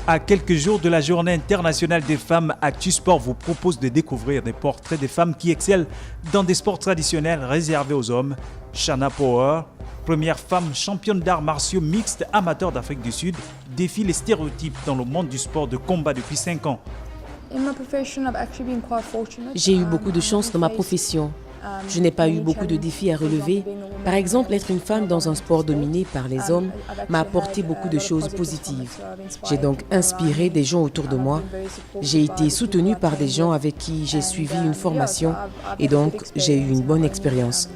À quelques jours de la Journée internationale des femmes, Actu Sport vous propose de découvrir des portraits des femmes qui excellent dans des sports traditionnels réservés aux hommes. Shana Power, première femme championne d'arts martiaux mixtes amateur d'Afrique du Sud, défie les stéréotypes dans le monde du sport de combat depuis 5 ans. J'ai eu beaucoup de chance dans ma profession. Je n'ai pas eu beaucoup de défis à relever. Par exemple, être une femme dans un sport dominé par les hommes m'a apporté beaucoup de choses positives. J'ai donc inspiré des gens autour de moi. J'ai été soutenue par des gens avec qui j'ai suivi une formation et donc j'ai eu une bonne expérience.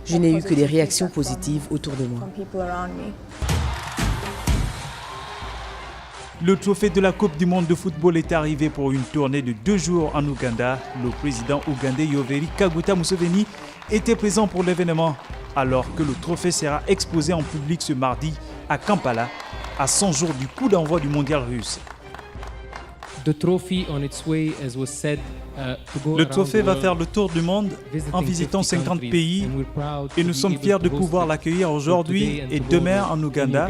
Je n'ai eu que des réactions positives autour de moi. Le trophée de la Coupe du monde de football est arrivé pour une tournée de 2 jours en Ouganda. Le président ougandais Yoweri Kaguta Museveni était présent pour l'événement, alors que le trophée sera exposé en public ce mardi à Kampala, à 100 jours du coup d'envoi du mondial russe. Le trophée va faire le tour du monde en visitant 50 pays et nous sommes fiers de pouvoir l'accueillir aujourd'hui et demain en Ouganda,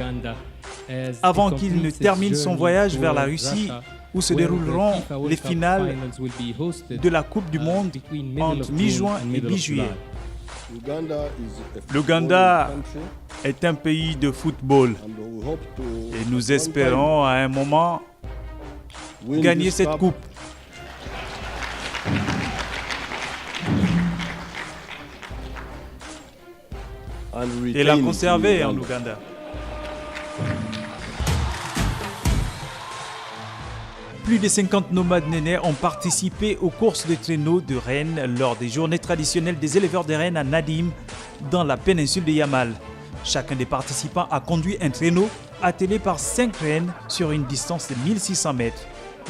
avant qu'il ne termine son voyage vers la Russie où se dérouleront les finales de la Coupe du Monde entre mi-juin et mi-juillet. L'Ouganda est un pays de football et nous espérons à un moment gagner cette coupe. Et la conserver en Ouganda. Plus de 50 nomades nénais ont participé aux courses de traîneaux de rennes lors des journées traditionnelles des éleveurs de rennes à Nadim, dans la péninsule de Yamal. Chacun des participants a conduit un traîneau attelé par 5 rennes sur une distance de 1600 mètres.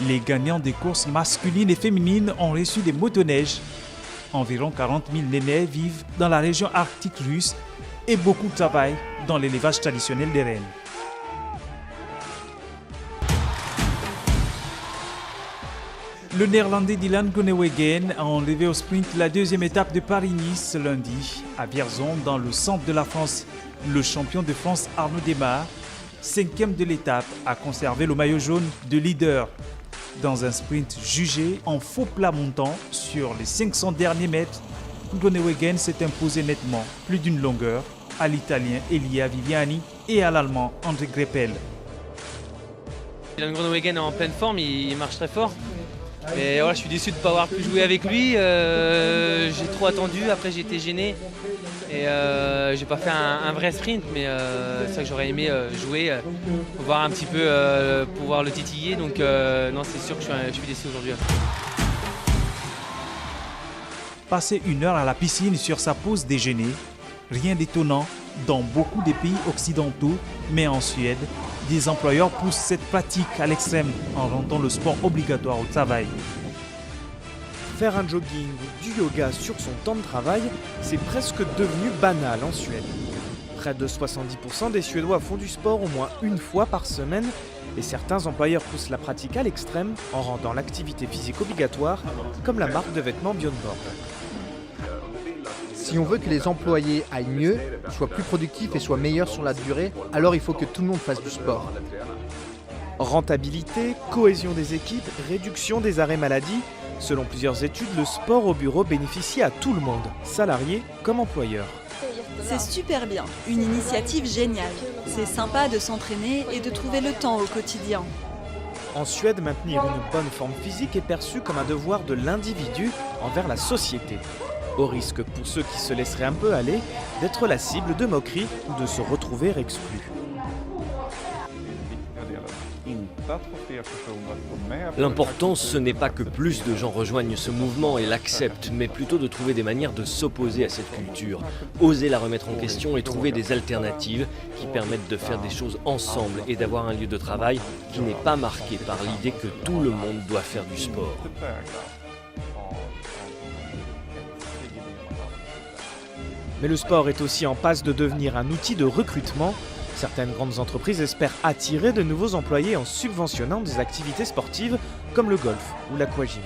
Les gagnants des courses masculines et féminines ont reçu des motoneiges. Environ 40 000 nénais vivent dans la région arctique russe et beaucoup travaillent dans l'élevage traditionnel des rennes. Le néerlandais Dylan Groenewegen a enlevé au sprint la deuxième étape de Paris-Nice lundi à Vierzon dans le centre de la France. Le champion de France Arnaud Démare, 5e de l'étape, a conservé le maillot jaune de leader. Dans un sprint jugé en faux plat montant sur les 500 derniers mètres, Groenewegen s'est imposé nettement, plus d'une longueur, à l'Italien Elia Viviani et à l'Allemand André Greipel. Dylan Groenewegen est en pleine forme, il marche très fort. Mais voilà, je suis déçu de ne pas avoir pu jouer avec lui. J'ai trop attendu, après j'ai été gêné. Et j'ai pas fait un vrai sprint, mais c'est vrai que j'aurais aimé jouer, voir un petit peu, pouvoir le titiller. Donc non, c'est sûr que je suis déçu aujourd'hui. Passer 1 heure à la piscine sur sa pause déjeuner, rien d'étonnant dans beaucoup de pays occidentaux, mais en Suède, des employeurs poussent cette pratique à l'extrême en rendant le sport obligatoire au travail. Faire un jogging ou du yoga sur son temps de travail, c'est presque devenu banal en Suède. Près de 70% des Suédois font du sport au moins une fois par semaine et certains employeurs poussent la pratique à l'extrême en rendant l'activité physique obligatoire, comme la marque de vêtements Björn Borg. Si on veut que les employés aillent mieux, soient plus productifs et soient meilleurs sur la durée, alors il faut que tout le monde fasse du sport. Rentabilité, cohésion des équipes, réduction des arrêts maladie. Selon plusieurs études, le sport au bureau bénéficie à tout le monde, salariés comme employeurs. C'est super bien, une initiative géniale. C'est sympa de s'entraîner et de trouver le temps au quotidien. En Suède, maintenir une bonne forme physique est perçu comme un devoir de l'individu envers la société. Au risque pour ceux qui se laisseraient un peu aller d'être la cible de moqueries ou de se retrouver exclus. L'important, ce n'est pas que plus de gens rejoignent ce mouvement et l'acceptent, mais plutôt de trouver des manières de s'opposer à cette culture, oser la remettre en question et trouver des alternatives qui permettent de faire des choses ensemble et d'avoir un lieu de travail qui n'est pas marqué par l'idée que tout le monde doit faire du sport. Mais le sport est aussi en passe de devenir un outil de recrutement. Certaines grandes entreprises espèrent attirer de nouveaux employés en subventionnant des activités sportives comme le golf ou l'aquagym.